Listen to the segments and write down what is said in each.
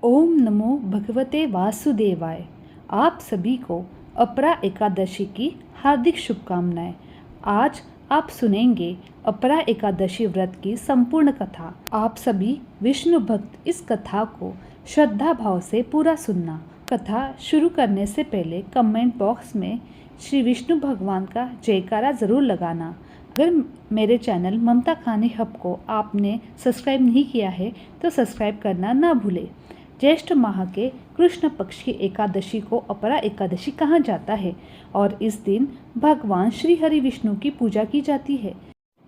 ओम नमो भगवते वासुदेवाय। आप सभी को अपरा एकादशी की हार्दिक शुभकामनाएं। आज आप सुनेंगे अपरा एकादशी व्रत की संपूर्ण कथा। आप सभी विष्णु भक्त इस कथा को श्रद्धा भाव से पूरा सुनना। कथा शुरू करने से पहले कमेंट बॉक्स में श्री विष्णु भगवान का जयकारा ज़रूर लगाना। अगर मेरे चैनल ममता कहानी हब को आपने सब्सक्राइब नहीं किया है तो सब्सक्राइब करना ना भूलें। ज्येष्ठ माह के कृष्ण पक्ष की एकादशी को अपरा एकादशी कहा जाता है और इस दिन भगवान श्री हरि विष्णु की पूजा की जाती है।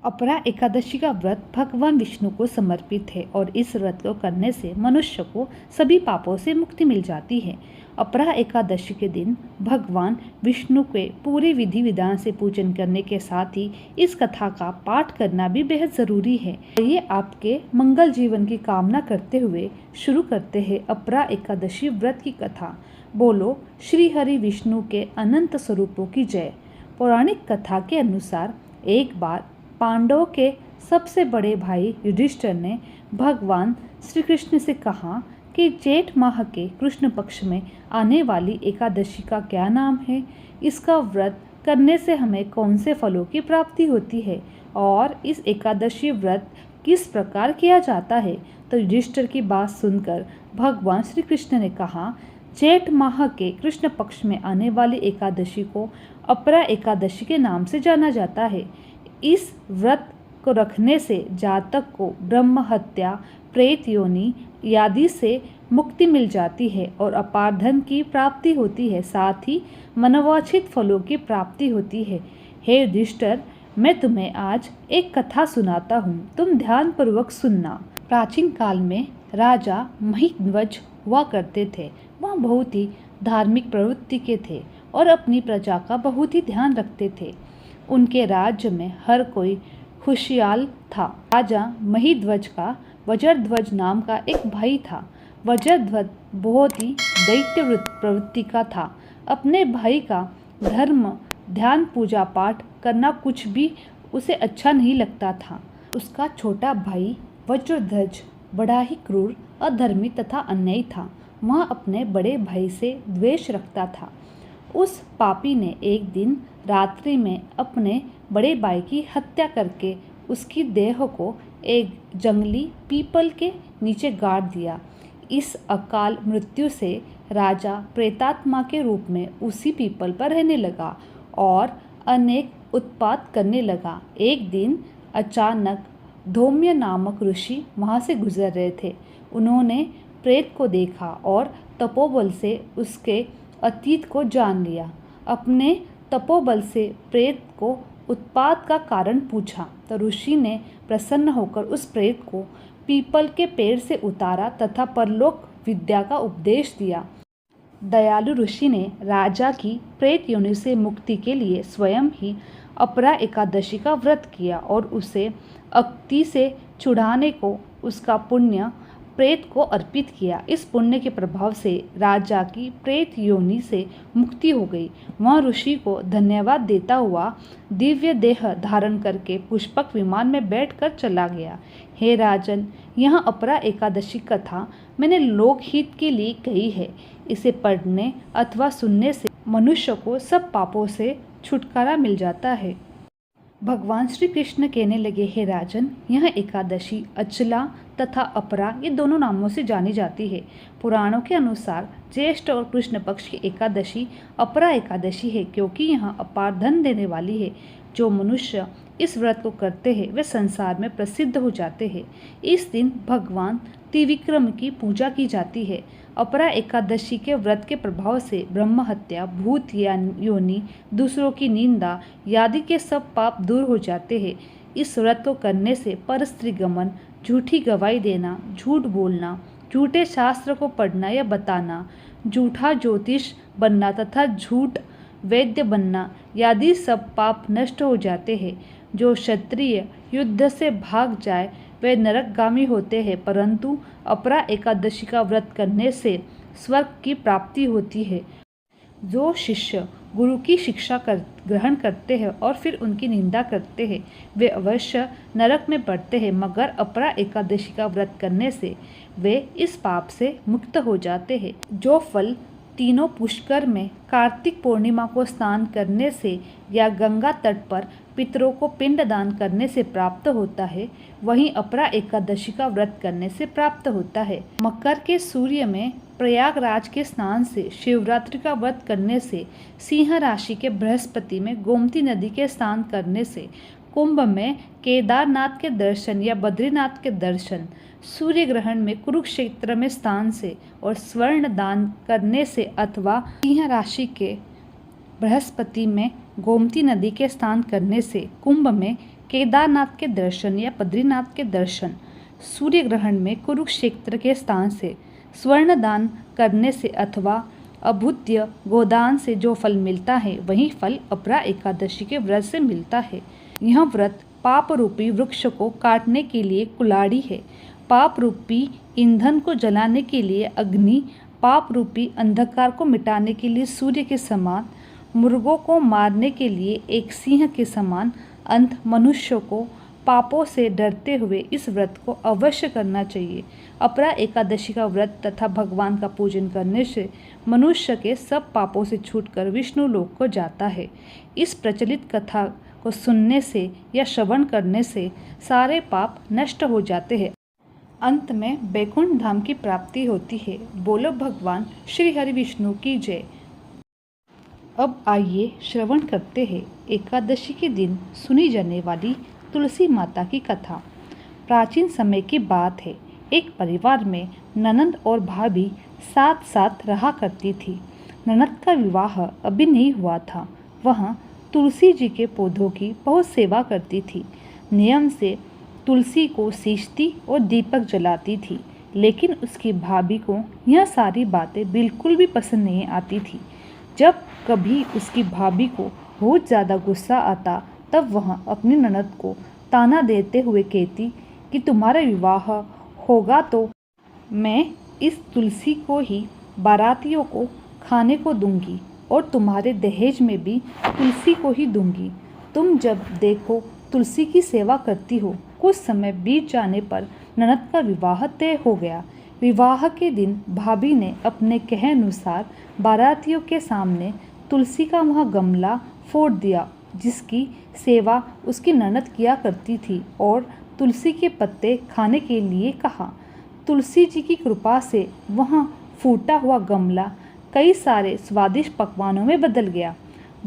अपरा एकादशी का व्रत भगवान विष्णु को समर्पित है और इस व्रत को करने से मनुष्य को सभी पापों से मुक्ति मिल जाती है। अपरा एकादशी के दिन भगवान विष्णु के पूरे विधि विधान से पूजन करने के साथ ही इस कथा का पाठ करना भी बेहद ज़रूरी है। ये आपके मंगल जीवन की कामना करते हुए शुरू करते हैं अपरा एकादशी व्रत की कथा। बोलो श्री हरि विष्णु के अनंत स्वरूपों की जय। पौराणिक कथा के अनुसार एक बार पांडवों के सबसे बड़े भाई युधिष्ठिर ने भगवान श्री कृष्ण से कहा कि जेठ माह के कृष्ण पक्ष में आने वाली एकादशी का क्या नाम है, इसका व्रत करने से हमें कौन से फलों की प्राप्ति होती है और इस एकादशी व्रत किस प्रकार किया जाता है। तो युधिष्ठिर की बात सुनकर भगवान श्री कृष्ण ने कहा, जेठ माह के कृष्ण पक्ष में आने वाली एकादशी को अपरा एकादशी के नाम से जाना जाता है। इस व्रत को रखने से जातक को ब्रह्म हत्या, प्रेत योनि आदि से मुक्ति मिल जाती है और अपार धन की प्राप्ति होती है, साथ ही मनोवांछित फलों की प्राप्ति होती है। हे युधिष्ठिर, मैं तुम्हें आज एक कथा सुनाता हूँ, तुम ध्यान पूर्वक सुनना। प्राचीन काल में राजा महिध्वज हुआ करते थे। वह बहुत ही धार्मिक प्रवृत्ति के थे और अपनी प्रजा का बहुत ही ध्यान रखते थे। उनके राज्य में हर कोई खुशहाल था। राजा महिध्वज का वज्रध्वज नाम का एक भाई था। वज्रध्वज बहुत ही दैत्य प्रवृत्ति का था। अपने भाई का धर्म, ध्यान, पूजा पाठ करना कुछ भी उसे अच्छा नहीं लगता था। उसका छोटा भाई वज्रध्वज बड़ा ही क्रूर, अधर्मी तथा अन्यायी था। वह अपने बड़े भाई से द्वेष रखता था। उस पापी ने एक दिन रात्रि में अपने बड़े भाई की हत्या करके उसकी देह को एक जंगली पीपल के नीचे गाड़ दिया। इस अकाल मृत्यु से राजा प्रेतात्मा के रूप में उसी पीपल पर रहने लगा और अनेक उत्पात करने लगा। एक दिन अचानक धौम्य नामक ऋषि वहाँ से गुजर रहे थे। उन्होंने प्रेत को देखा और तपोबल से उसके अतीत को जान लिया। अपने तपोबल से प्रेत को उत्पात का कारण पूछा तो ऋषि ने प्रसन्न होकर उस प्रेत को पीपल के पेड़ से उतारा तथा परलोक विद्या का उपदेश दिया। दयालु ऋषि ने राजा की प्रेत योनि से मुक्ति के लिए स्वयं ही अपरा एकादशी का व्रत किया और उसे अक्ति से छुड़ाने को उसका पुण्य प्रेत को अर्पित किया। इस पुण्य के प्रभाव से राजा की प्रेत योनि से मुक्ति हो गई। वह ऋषि को धन्यवाद देता हुआ दिव्य देह धारण करके पुष्पक विमान में बैठकर चला गया। हे राजन, यह अपरा एकादशी कथा मैंने लोकहित के लिए कही है। इसे पढ़ने अथवा सुनने से मनुष्य को सब पापों से छुटकारा मिल जाता है। भगवान श्री कृष्ण कहने लगे, हे राजन, यह एकादशी अचला तथा अपरा ये दोनों नामों से जानी जाती है। पुराणों के अनुसार ज्येष्ठ और कृष्ण पक्ष की एकादशी अपरा एकादशी है क्योंकि यह अपार धन देने वाली है। जो मनुष्य इस व्रत को करते हैं वे संसार में प्रसिद्ध हो जाते हैं। इस दिन भगवान त्रिविक्रम की पूजा की जाती है। अपरा एकादशी के व्रत के प्रभाव से ब्रह्म हत्या, भूत योनि, दूसरों की निंदा आदि के सब पाप दूर हो जाते हैं। इस व्रत को करने से परस्त्री गमन, झूठी गवाही देना, झूठ बोलना, झूठे शास्त्र को पढ़ना या बताना, झूठा ज्योतिष बनना तथा झूठ वैद्य बनना आदि सब पाप नष्ट हो जाते हैं। जो क्षत्रिय युद्ध से भाग जाए वे नरकगामी होते हैं, परंतु अपरा एकादशी का व्रत करने से स्वर्ग की प्राप्ति होती है। जो शिष्य गुरु की शिक्षा ग्रहण करते हैं और फिर उनकी निंदा करते हैं वे अवश्य नरक में पड़ते हैं, मगर अपरा एकादशी का व्रत करने से वे इस पाप से मुक्त हो जाते हैं। जो फल तीनों पुष्कर में कार्तिक पूर्णिमा को स्नान करने से या गंगा तट पर पितरों को पिंडदान करने से प्राप्त होता है, वहीं अपरा एकादशी का व्रत करने से प्राप्त होता है। मकर के सूर्य में प्रयागराज के स्नान से, शिवरात्रि का व्रत करने से, सिंह राशि के बृहस्पति में गोमती नदी के स्नान करने से, कुंभ में केदारनाथ के दर्शन या बद्रीनाथ के दर्शन, सूर्य ग्रहण में कुरुक्षेत्र में स्नान से और स्वर्ण दान करने से अथवा सिंह राशि के बृहस्पति में गोमती नदी के स्नान करने से, कुंभ में केदारनाथ के दर्शन या बद्रीनाथ के दर्शन, सूर्य ग्रहण में कुरुक्षेत्र के स्थान से, स्वर्ण दान करने से अथवा अभूत्य गोदान से जो फल मिलता है वही फल अपरा एकादशी के व्रत से मिलता है। यह व्रत पाप रूपी वृक्ष को काटने के लिए कुल्हाड़ी है, पाप रूपी ईंधन को जलाने के लिए अग्नि, पाप रूपी अंधकार को मिटाने के लिए सूर्य के समान, मुर्गों को मारने के लिए एक सिंह के समान, अंत मनुष्यों को पापों से डरते हुए इस व्रत को अवश्य करना चाहिए। अपरा एकादशी का व्रत तथा भगवान का पूजन करने से मनुष्य के सब पापों से छूटकर विष्णु लोक को जाता है। इस प्रचलित कथा को सुनने से या श्रवण करने से सारे पाप नष्ट हो जाते हैं। अंत में बैकुंठ धाम की प्राप्ति होती है। बोलो भगवान श्री हरि विष्णु की जय। अब आइए श्रवण करते हैं एकादशी के दिन सुनी जाने वाली तुलसी माता की कथा। प्राचीन समय की बात है। एक परिवार में ननद और भाभी साथ साथ रहा करती थी। ननद का विवाह अभी नहीं हुआ था। वह तुलसी जी के पौधों की बहुत सेवा करती थी। नियम से तुलसी को सींचती और दीपक जलाती थी, लेकिन उसकी भाभी को यह सारी बातें बिल्कुल भी पसंद नहीं आती थी। जब कभी उसकी भाभी को बहुत ज़्यादा गुस्सा आता तब वह अपनी ननद को ताना देते हुए कहती कि तुम्हारा विवाह होगा तो मैं इस तुलसी को ही बारातियों को खाने को दूंगी और तुम्हारे दहेज में भी तुलसी को ही दूंगी। तुम जब देखो तुलसी की सेवा करती हो। कुछ समय बीत जाने पर ननद का विवाह तय हो गया। विवाह के दिन भाभी ने अपने कहे अनुसार बारातियों के सामने तुलसी का वह गमला फोड़ दिया जिसकी सेवा उसकी ननद किया करती थी और तुलसी के पत्ते खाने के लिए कहा। तुलसी जी की कृपा से वह फूटा हुआ गमला कई सारे स्वादिष्ट पकवानों में बदल गया।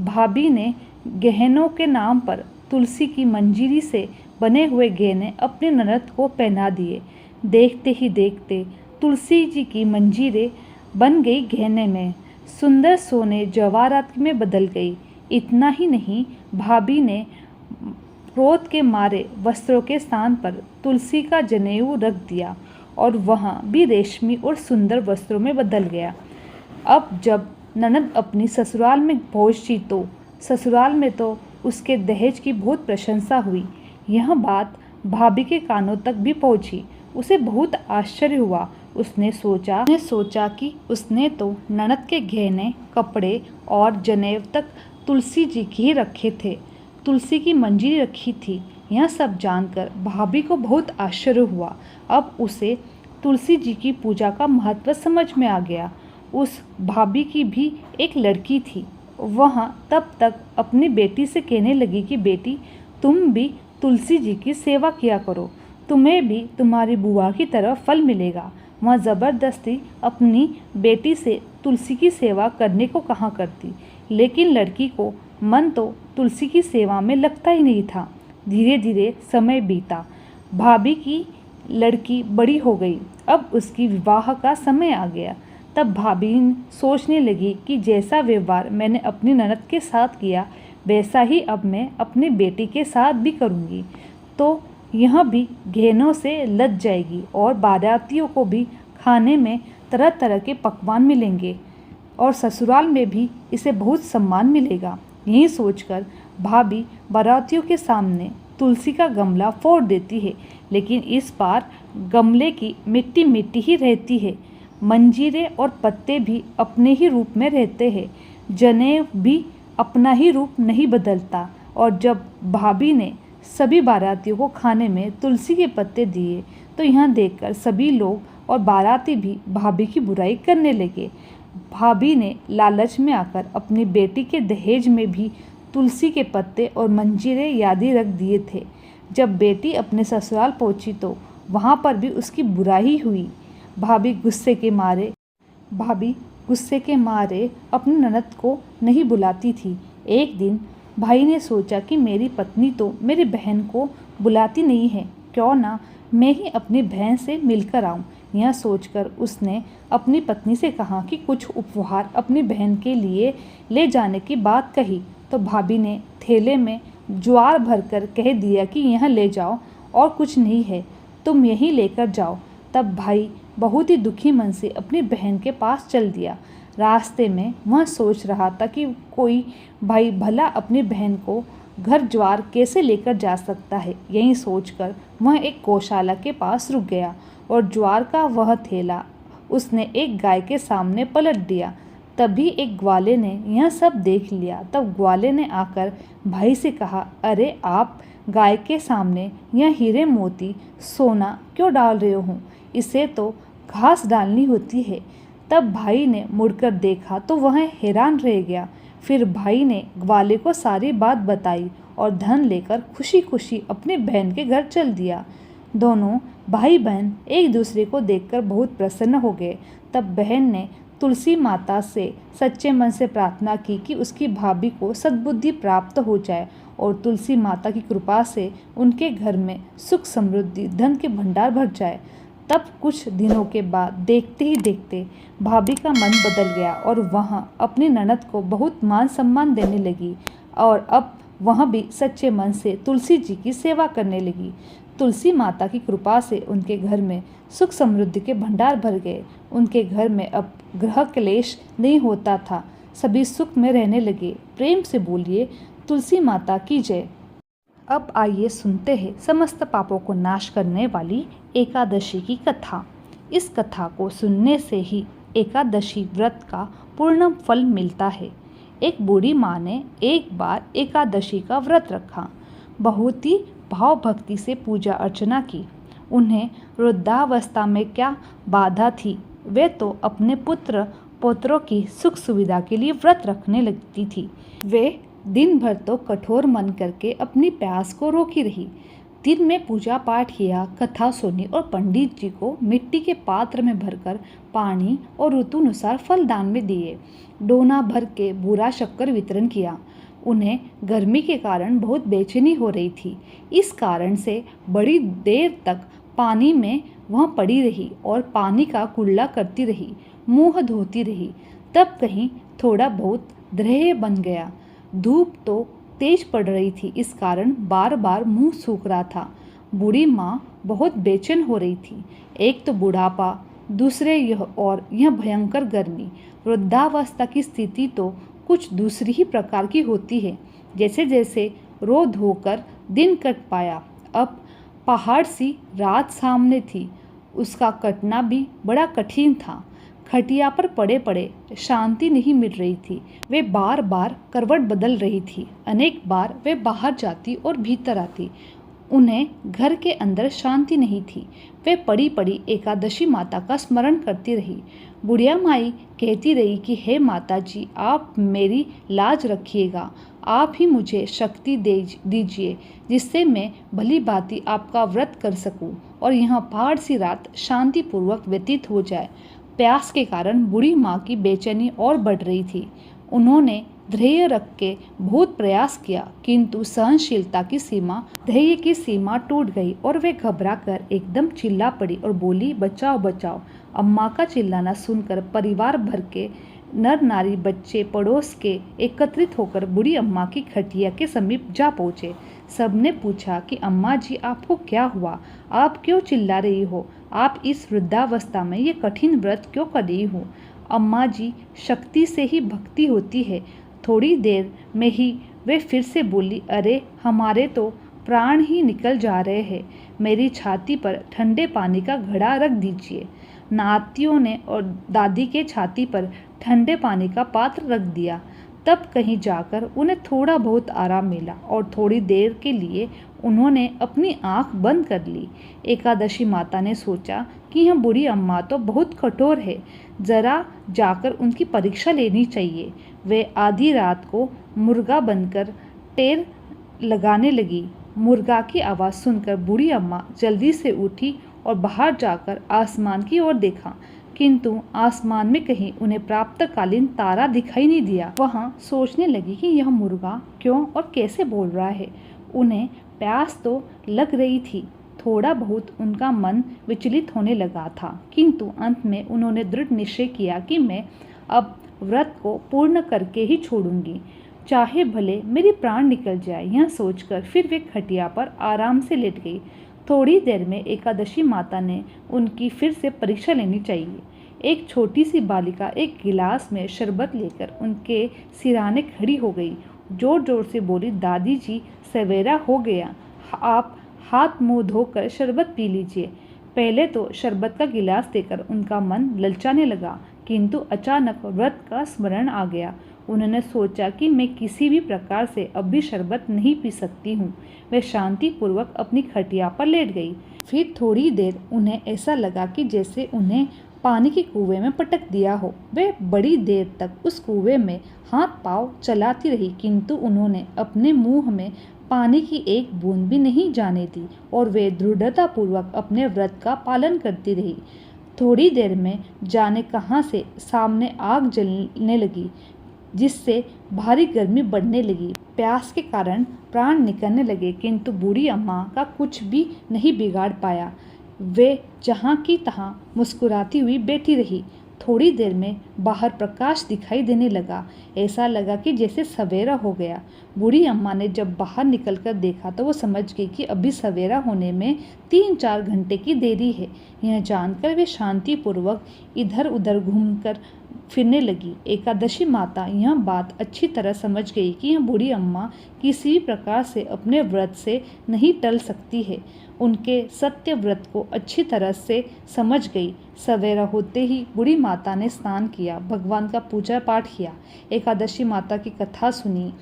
भाभी ने गहनों के नाम पर तुलसी की मंजीरी से बने हुए गहने अपनी ननद को पहना दिए। देखते ही देखते तुलसी जी की मंजीरें बन गई गहने में, सुंदर सोने जवाहरात में बदल गई। इतना ही नहीं, भाभी ने क्रोध के मारे वस्त्रों के स्थान पर तुलसी का जनेऊ रख दिया और वह भी रेशमी और सुंदर वस्त्रों में बदल गया। अब जब ननद अपनी ससुराल में पहुंची तो ससुराल में तो उसके दहेज की बहुत प्रशंसा हुई। यह बात भाभी के कानों तक भी पहुंची। उसे बहुत आश्चर्य हुआ। उसने सोचा कि उसने तो ननद के गहने, कपड़े और जनेऊ तक तुलसी जी के ही रखे थे, तुलसी की मंजीरी रखी थी। यह सब जानकर भाभी को बहुत आश्चर्य हुआ। अब उसे तुलसी जी की पूजा का महत्व समझ में आ गया। उस भाभी की भी एक लड़की थी। वह तब तक अपनी बेटी से कहने लगी कि बेटी, तुम भी तुलसी जी की सेवा किया करो, तुम्हें भी तुम्हारी बुआ की तरह फल मिलेगा। वह ज़बरदस्ती अपनी बेटी से तुलसी की सेवा करने को कहा करती, लेकिन लड़की को मन तो तुलसी की सेवा में लगता ही नहीं था। धीरे धीरे समय बीता। भाभी की लड़की बड़ी हो गई। अब उसकी विवाह का समय आ गया। तब भाभी सोचने लगी कि जैसा व्यवहार मैंने अपनी ननद के साथ किया वैसा ही अब मैं अपनी बेटी के साथ भी करूँगी, तो यह भी गहनों से लद जाएगी और बारातियों को भी खाने में तरह तरह के पकवान मिलेंगे और ससुराल में भी इसे बहुत सम्मान मिलेगा। यही सोचकर भाभी बारातियों के सामने तुलसी का गमला फोड़ देती है, लेकिन इस बार गमले की मिट्टी मिट्टी ही रहती है। मंजीरे और पत्ते भी अपने ही रूप में रहते हैं। जनेऊ भी अपना ही रूप नहीं बदलता। और जब भाभी ने सभी बारातियों को खाने में तुलसी के पत्ते दिए तो यह देखकर सभी लोग और बाराती भी भाभी की बुराई करने लगे। भाभी ने लालच में आकर अपनी बेटी के दहेज में भी तुलसी के पत्ते और मंजीरे आदि रख दिए थे। जब बेटी अपने ससुराल पहुंची तो वहाँ पर भी उसकी बुराई हुई। भाभी गुस्से के मारे अपनी ननद को नहीं बुलाती थी। एक दिन भाई ने सोचा कि मेरी पत्नी तो मेरी बहन को बुलाती नहीं है, क्यों ना मैं ही अपनी बहन से मिलकर आऊं। यह सोचकर उसने अपनी पत्नी से कहा कि कुछ उपहार अपनी बहन के लिए ले जाने की बात कही तो भाभी ने थैले में ज्वार भरकर कह दिया कि यह ले जाओ और कुछ नहीं है, तुम यही लेकर जाओ। तब भाई बहुत ही दुखी मन से अपनी बहन के पास चल दिया। रास्ते में वह सोच रहा था कि कोई भाई भला अपनी बहन को घर ज्वार कैसे लेकर जा सकता है। यही सोचकर वह एक गौशाला के पास रुक गया और ज्वार का वह थैला उसने एक गाय के सामने पलट दिया। तभी एक ग्वाले ने यह सब देख लिया। तब ग्वाले ने आकर भाई से कहा, अरे आप गाय के सामने यह हीरे मोती सोना क्यों डाल रहे हो? इसे तो घास डालनी होती है। तब भाई ने मुड़कर देखा तो वह हैरान रह गया। फिर भाई ने ग्वाले को सारी बात बताई और धन लेकर खुशी खुशी अपनी बहन के घर चल दिया। दोनों भाई बहन एक दूसरे को देखकर बहुत प्रसन्न हो गए। तब बहन ने तुलसी माता से सच्चे मन से प्रार्थना की कि उसकी भाभी को सद्बुद्धि प्राप्त हो जाए और तुलसी माता की कृपा से उनके घर में सुख समृद्धि धन के भंडार भर जाए। तब कुछ दिनों के बाद देखते ही देखते भाभी का मन बदल गया और वह अपनी ननद को बहुत मान सम्मान देने लगी और अब वह भी सच्चे मन से तुलसी जी की सेवा करने लगी। तुलसी माता की कृपा से उनके घर में सुख समृद्धि के भंडार भर गए। उनके घर में अब ग्रह क्लेश नहीं होता था, सभी सुख में रहने लगे। प्रेम से बोलिए तुलसी माता की जय। अब आइए सुनते हैं समस्त पापों को नाश करने वाली एकादशी की कथा। इस कथा को सुनने से ही एकादशी व्रत का पूर्ण फल मिलता है। एक बूढ़ी माँ ने एक बार एकादशी का व्रत रखा। बहुत ही भाव भक्ति से पूजा अर्चना की। उन्हें वृद्धावस्था में क्या बाधा थी, वे तो अपने पुत्र पौत्रों की सुख सुविधा के लिए व्रत रखने लगती थी। वे दिन भर तो कठोर मन करके अपनी प्यास को रोकी रही। दिन में पूजा पाठ किया, कथा सुनी और पंडित जी को मिट्टी के पात्र में भरकर पानी और ऋतुनुसार फल दान में दिए। डोना भर के बूरा शक्कर वितरण किया। उन्हें गर्मी के कारण बहुत बेचैनी हो रही थी। इस कारण से बड़ी देर तक पानी में वह पड़ी रही और पानी का कुल्ला करती रही, मुंह धोती रही। तब कहीं थोड़ा बहुत द्रेह बन गया। धूप तो तेज पड़ रही थी, इस कारण बार बार मुंह सूख रहा था। बूढ़ी माँ बहुत बेचैन हो रही थी। एक तो बुढ़ापा, दूसरे यह भयंकर गर्मी। वृद्धावस्था की स्थिति तो कुछ दूसरी ही प्रकार की होती है। जैसे जैसे रो धोकर दिन कट पाया। अब पहाड़ सी रात सामने थी, उसका कटना भी बड़ा कठिन था। खटिया पर पड़े पड़े शांति नहीं मिल रही थी। वे बार बार करवट बदल रही थी। अनेक बार वे बाहर जाती और भीतर आती। उन्हें घर के अंदर शांति नहीं थी। वे पड़ी पड़ी एकादशी माता का स्मरण करती रही। बुढ़िया माई कहती रही कि हे माता जी, आप मेरी लाज रखिएगा, आप ही मुझे शक्ति दीजिए जिससे मैं भली भांति आपका व्रत कर सकूं और यह पहाड़ सी रात शांतिपूर्वक व्यतीत हो जाए। प्यास के कारण बूढ़ी माँ की बेचैनी और बढ़ रही थी। उन्होंने धैर्य रख के बहुत प्रयास किया, किंतु सहनशीलता की सीमा, धैर्य की सीमा टूट गई और वे घबरा कर एकदम चिल्ला पड़ी और बोली, बचाओ बचाओ। अम्मा का चिल्लाना सुनकर परिवार भर के नर नारी बच्चे पड़ोस के एकत्रित होकर बूढ़ी अम्मा की खटिया के समीप जा पहुँचे। सबने पूछा कि अम्मा जी, आपको क्या हुआ? आप क्यों चिल्ला रही हो? आप इस वृद्धावस्था में ये कठिन व्रत क्यों कर रही हो? अम्मा जी, शक्ति से ही भक्ति होती है। थोड़ी देर में ही वे फिर से बोली, अरे हमारे तो प्राण ही निकल जा रहे हैं। मेरी छाती पर ठंडे पानी का घड़ा रख दीजिए। नातियों ने और दादी के छाती पर ठंडे पानी का पात्र रख दिया। तब कहीं जाकर उन्हें थोड़ा बहुत आराम मिला और थोड़ी देर के लिए उन्होंने अपनी आंख बंद कर ली। एकादशी माता ने सोचा कि यह बूढ़ी अम्मा तो बहुत कठोर है, जरा जाकर उनकी परीक्षा लेनी चाहिए। वे आधी रात को मुर्गा बनकर टेर लगाने लगी। मुर्गा की आवाज़ सुनकर बूढ़ी अम्मा जल्दी से उठी और बाहर जाकर आसमान की ओर देखा, किंतु आसमान में कहीं उन्हें प्रातःकालीन तारा दिखाई नहीं दिया। वहाँ सोचने लगी कि यह मुर्गा क्यों और कैसे बोल रहा है। उन्हें प्यास तो लग रही थी, थोड़ा बहुत उनका मन विचलित होने लगा था, किंतु अंत में उन्होंने दृढ़ निश्चय किया कि मैं अब व्रत को पूर्ण करके ही छोड़ूंगी, चाहे भले मेरी प्राण निकल जाए। यह सोचकर फिर वे खटिया पर आराम से लेट गई। थोड़ी देर में एकादशी माता ने उनकी फिर से परीक्षा लेनी चाहिए। एक छोटी सी बालिका एक गिलास में शरबत लेकर उनके सिराने खड़ी हो गई। जोर जोर से बोली, दादी जी, सवेरा हो गया, आप हाथ मुंह धोकर शरबत पी लीजिए। पहले तो शरबत का गिलास देकर उनका मन ललचाने लगा, किंतु अचानक व्रत का स्मरण आ गया। उन्होंने सोचा कि मैं किसी भी प्रकार से अब भी शरबत नहीं पी सकती हूँ। वे शांतिपूर्वक अपनी खटिया पर लेट गई। फिर थोड़ी देर उन्हें ऐसा लगा कि जैसे उन्हें पानी के कुएं में पटक दिया हो। वे बड़ी देर तक उस कुएं में हाथ पांव चलाती रही, किंतु उन्होंने अपने मुंह में पानी की एक बूंद भी नहीं जाने दी और वे दृढ़तापूर्वक अपने व्रत का पालन करती रही। थोड़ी देर में जाने कहाँ से सामने आग जलने लगी, जिससे भारी गर्मी बढ़ने लगी। प्यास के कारण प्राण निकलने लगे, किंतु बूढ़ी अम्मा का कुछ भी नहीं बिगाड़ पाया। वे जहाँ की तहाँ मुस्कुराती हुई बैठी रही। थोड़ी देर में बाहर प्रकाश दिखाई देने लगा। ऐसा लगा कि जैसे सवेरा हो गया। बूढ़ी अम्मा ने जब बाहर निकलकर देखा तो वो समझ गई कि अभी सवेरा होने में 3-4 घंटे की देरी है। यह जानकर वे शांतिपूर्वक इधर उधर घूमकर फिरने लगी। एकादशी माता यह बात अच्छी तरह समझ गई कि यह बूढ़ी अम्मा किसी भी प्रकार से अपने व्रत से नहीं टल सकती है। उनके सत्य व्रत को अच्छी तरह से समझ गई। सवेरा होते ही बूढ़ी माता ने स्नान किया, भगवान का पूजा पाठ किया, एकादशी माता की कथा सुनी,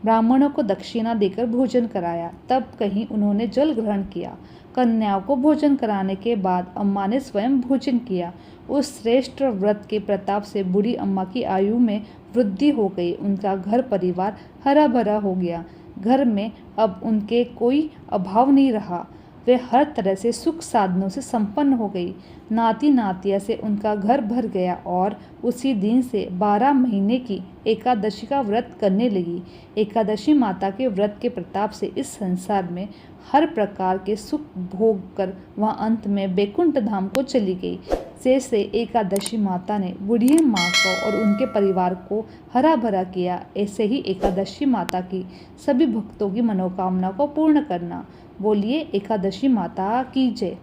ब्राह्मणों को दक्षिणा देकर भोजन कराया। तब कहीं उन्होंने जल ग्रहण किया। कन्याओं को भोजन कराने के बाद अम्मा ने स्वयं भोजन किया। उस श्रेष्ठ व्रत के प्रताप से बूढ़ी अम्मा की आयु में वृद्धि हो गई। उनका घर परिवार हरा भरा हो गया। घर में अब उनके कोई अभाव नहीं रहा। वे हर तरह से सुख साधनों से संपन्न हो गई। नाती नातिया से उनका घर भर गया और उसी दिन से 12 महीने की एकादशी का व्रत करने लगी। एकादशी माता के व्रत के प्रताप से इस संसार में हर प्रकार के सुख भोग कर वह अंत में वैकुंठ धाम को चली गई। जैसे एकादशी माता ने बूढ़ी माँ को और उनके परिवार को हरा भरा किया, ऐसे ही एकादशी माता की सभी भक्तों की मनोकामना को पूर्ण करना। बोलिए एकादशी माता की जय।